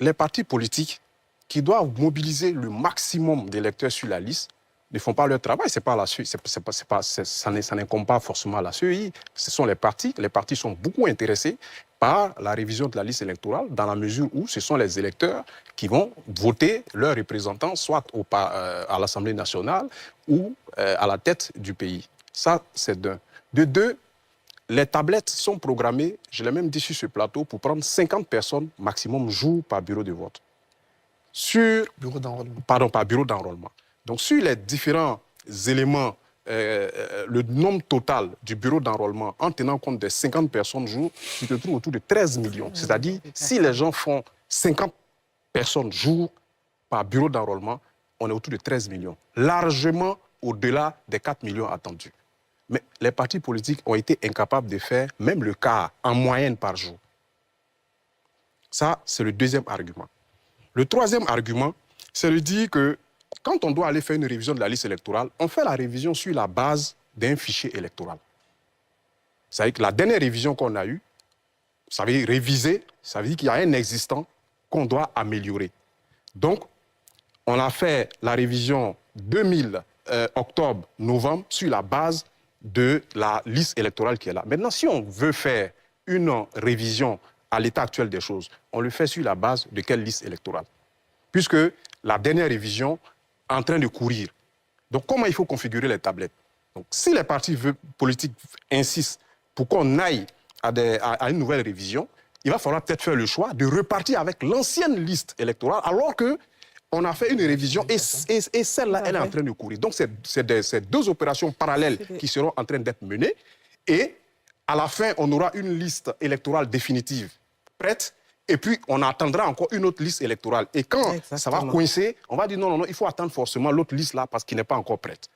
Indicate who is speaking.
Speaker 1: les partis politiques qui doivent mobiliser le maximum d'électeurs sur la liste ne font pas leur travail. C'est pas la CEI, ça n'incombe pas forcément à la CEI. Ce sont les partis. Les partis sont beaucoup intéressés par la révision de la liste électorale dans la mesure où ce sont les électeurs qui vont voter leurs représentants soit à l'Assemblée nationale ou à la tête du pays. Ça, c'est d'un. De deux, les tablettes sont programmées, je l'ai même dit sur ce plateau, pour prendre 50 personnes maximum jour par bureau de vote.
Speaker 2: Bureau d'enrôlement.
Speaker 1: Pardon, par bureau d'enrôlement. Donc, sur les différents éléments, le nombre total du bureau d'enrôlement, en tenant compte des 50 personnes jour, tu te trouves autour de 13 millions. C'est-à-dire, si les gens font 50 personnes jour par bureau d'enrôlement, on est autour de 13 millions. Largement au-delà des 4 millions attendus. Mais les partis politiques ont été incapables de faire même le quart en moyenne par jour. Ça, c'est le deuxième argument. Le troisième argument, c'est de dire que quand on doit aller faire une révision de la liste électorale, on fait la révision sur la base d'un fichier électoral. C'est-à-dire que la dernière révision qu'on a eue, ça veut dire réviser, ça veut dire qu'il y a un existant qu'on doit améliorer. Donc, on a fait la révision 2000 octobre-novembre sur la base de la liste électorale qui est là. Maintenant, si on veut faire une révision à l'état actuel des choses, on le fait sur la base de quelle liste électorale? Puisque la dernière révision est en train de courir. Donc, comment il faut configurer les tablettes? Donc, si les partis politiques insistent pour qu'on aille à une nouvelle révision, il va falloir peut-être faire le choix de repartir avec l'ancienne liste électorale alors qu'on a fait une révision et celle-là, elle est en train de courir. Donc, c'est deux opérations parallèles qui seront en train d'être menées et à la fin, on aura une liste électorale définitive prête et puis on attendra encore une autre liste électorale. Et quand ça va coincer, on va dire non, il faut attendre forcément l'autre liste là parce qu'il n'est pas encore prête.